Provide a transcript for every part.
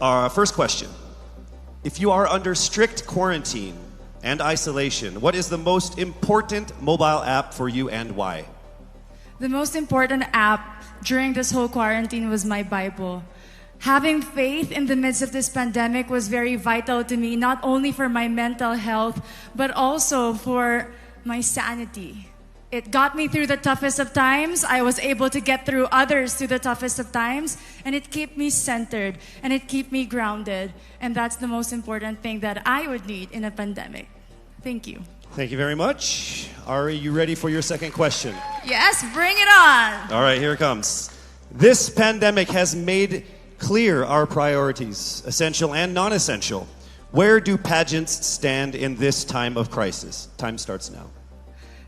First question. If you are under strict quarantine and isolation, what is the most important mobile app for you and why? The most important app during this whole quarantine was my Bible. Having faith in the midst of this pandemic was very vital to me, not only for my mental health, but also for my sanity. It got me through the toughest of times. I was able to get through others through the toughest of times, and it kept me centered and it kept me grounded. And that's the most important thing that I would need in a pandemic. Thank you. Thank you very much. Ari, you ready for your second question? Yes, bring it on. All right, here it comes. This pandemic has made clear our priorities, essential and non-essential. Where do pageants stand in this time of crisis? Time starts now.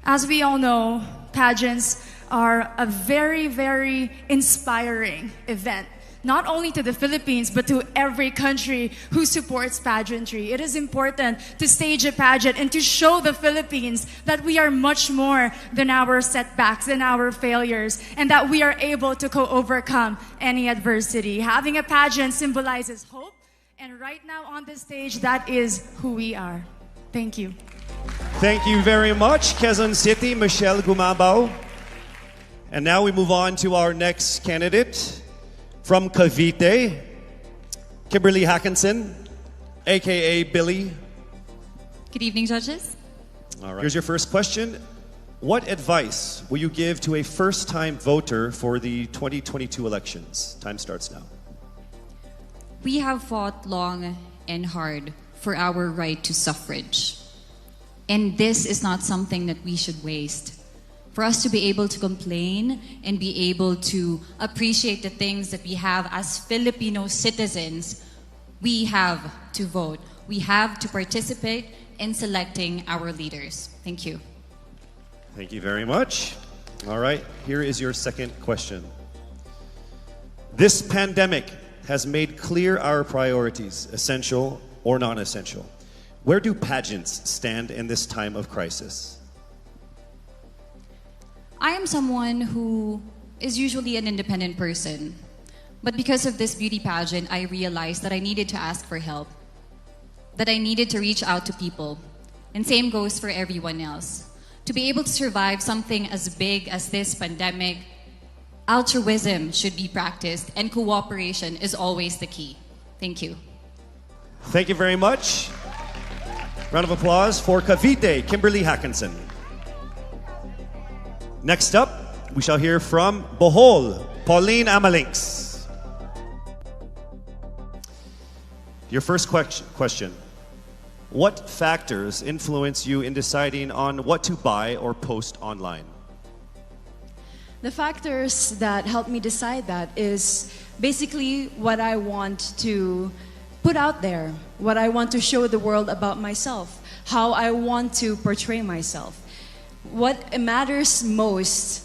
As we all know, pageants are a very, very inspiring event, not only to the Philippines, but to every country who supports pageantry. It is important to stage a pageant and to show the Philippines that we are much more than our setbacks, than our failures, and that we are able to overcome any adversity. Having a pageant symbolizes hope, and right now on this stage, that is who we are. Thank you. Thank you very much, Quezon City, Michelle Gumabao. And now we move on to our next candidate from Cavite, Kimberly Hackinson, aka Billy. Good evening, judges. All right. Here's your first question. What advice will you give to a first-time voter for the 2022 elections? Time starts now. We have fought long and hard for our right to suffrage. And this is not something that we should waste. For us to be able to complain and be able to appreciate the things that we have as Filipino citizens, we have to vote. We have to participate in selecting our leaders. Thank you. Thank you very much. All right, here is your second question. This pandemic has made clear our priorities, essential or non-essential. Where do pageants stand in this time of crisis? I am someone who is usually an independent person. But because of this beauty pageant, I realized that I needed to ask for help, that I needed to reach out to people. And same goes for everyone else. To be able to survive something as big as this pandemic, altruism should be practiced and cooperation is always the key. Thank you. Thank you very much. Round of applause for Cavite, Kimberly Hackinson. Next up, we shall hear from Bohol, Pauline Amalinks. Your first question. What factors influence you in deciding on what to buy or post online? The factors that help me decide that is basically what I want to put out there, what I want to show the world about myself, how I want to portray myself. What matters most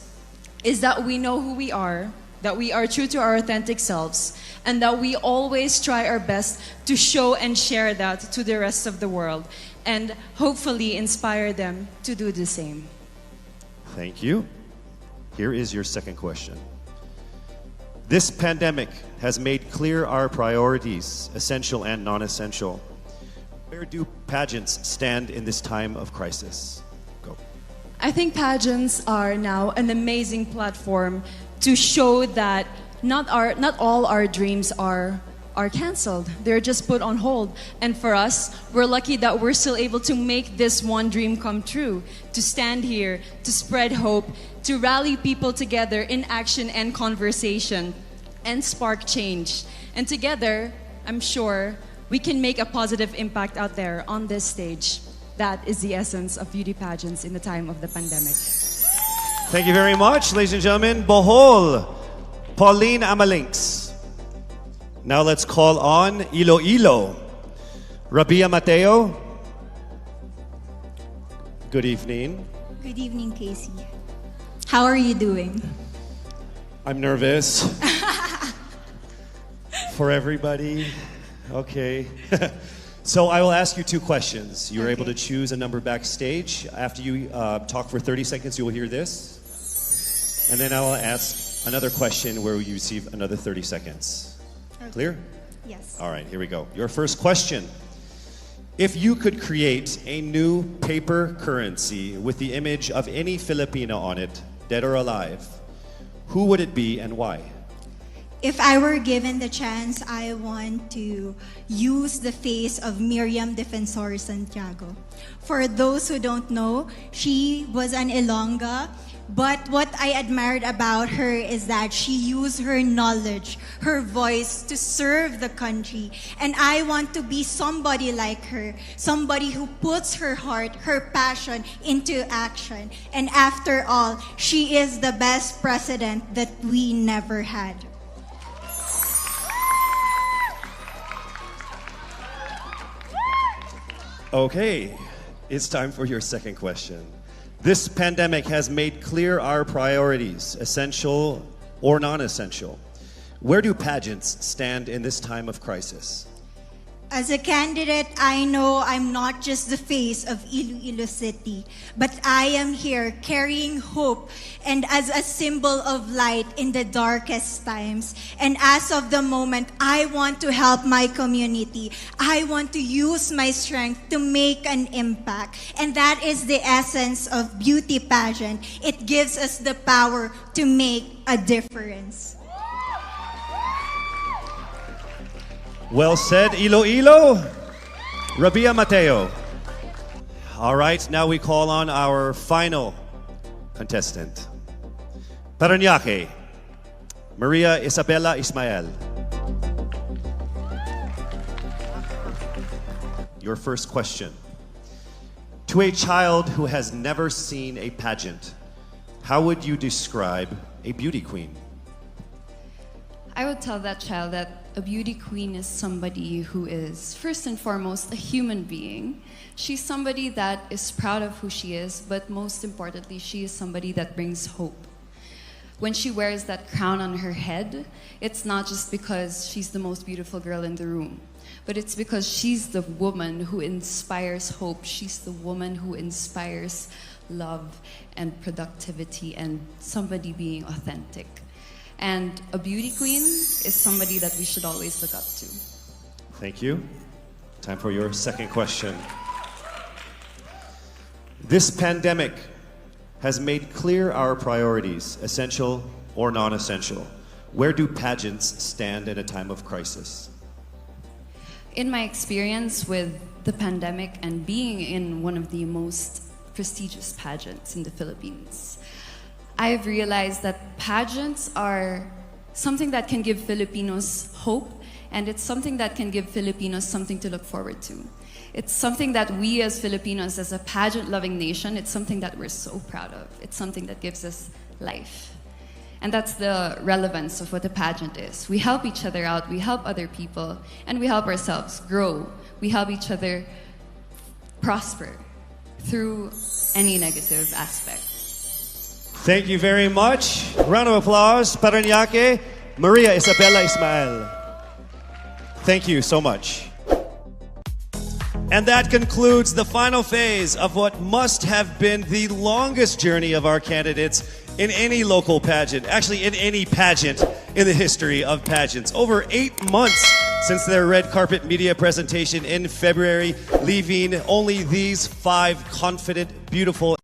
is that we know who we are, that we are true to our authentic selves, and that we always try our best to show and share that to the rest of the world, and hopefully inspire them to do the same. Thank you. Here is your second question. This pandemic has made clear our priorities, essential and non-essential. Where do pageants stand in this time of crisis? Go. I think pageants are now an amazing platform to show that not all our dreams are canceled. They're just put on hold. And for us, we're lucky that we're still able to make this one dream come true, to stand here, to spread hope, to rally people together in action and conversation, and spark change. And together, I'm sure, we can make a positive impact out there on this stage. That is the essence of beauty pageants in the time of the pandemic. Thank you very much, ladies and gentlemen. Bohol, Pauline Amalinks. Now let's call on Iloilo, Rabia Mateo. Good evening. Good evening, Casey. How are you doing? I'm nervous. For everybody. Okay. So I will ask you two questions. You're able to choose a number backstage. After you talk for 30 seconds, you will hear this. And then I will ask another question where you receive another 30 seconds. Clear? Yes. All right, here we go. Your first question. If you could create a new paper currency with the image of any Filipino on it, dead or alive, who would it be and why? If I were given the chance, I want to use the face of Miriam Defensor Santiago. For those who don't know, she was an Ilongga, but what I admired about her is that she used her knowledge, her voice to serve the country. And I want to be somebody like her, somebody who puts her heart, her passion into action. And after all, she is the best president that we never had. Okay, it's time for your second question. This pandemic has made clear our priorities, essential or non-essential. Where do pageants stand in this time of crisis? As a candidate, I know I'm not just the face of Iloilo City, but I am here carrying hope and as a symbol of light in the darkest times. And as of the moment, I want to help my community. I want to use my strength to make an impact. And that is the essence of beauty pageant. It gives us the power to make a difference. Well said, Iloilo. Rabia Mateo. All right, now we call on our final contestant. Parañaque, Maria Isabella Ismael. Your first question. To a child who has never seen a pageant, how would you describe a beauty queen? I would tell that child that a beauty queen is somebody who is, first and foremost, a human being. She's somebody that is proud of who she is, but most importantly, she is somebody that brings hope. When she wears that crown on her head, it's not just because she's the most beautiful girl in the room, but it's because she's the woman who inspires hope. She's the woman who inspires love and productivity and somebody being authentic. And a beauty queen is somebody that we should always look up to. Thank you. Time for your second question. This pandemic has made clear our priorities, essential or non-essential. Where do pageants stand in a time of crisis? In my experience with the pandemic and being in one of the most prestigious pageants in the Philippines, I've realized that pageants are something that can give Filipinos hope, and it's something that can give Filipinos something to look forward to. It's something that we as Filipinos, as a pageant-loving nation, it's something that we're so proud of. It's something that gives us life. And that's the relevance of what a pageant is. We help each other out, we help other people, and we help ourselves grow. We help each other prosper through any negative aspect. Thank you very much. Round of applause, Parañaque, Maria Isabella Ismael. Thank you so much. And that concludes the final phase of what must have been the longest journey of our candidates in any local pageant, actually in any pageant in the history of pageants. Over 8 months since their red carpet media presentation in February, leaving only these 5 confident, beautiful,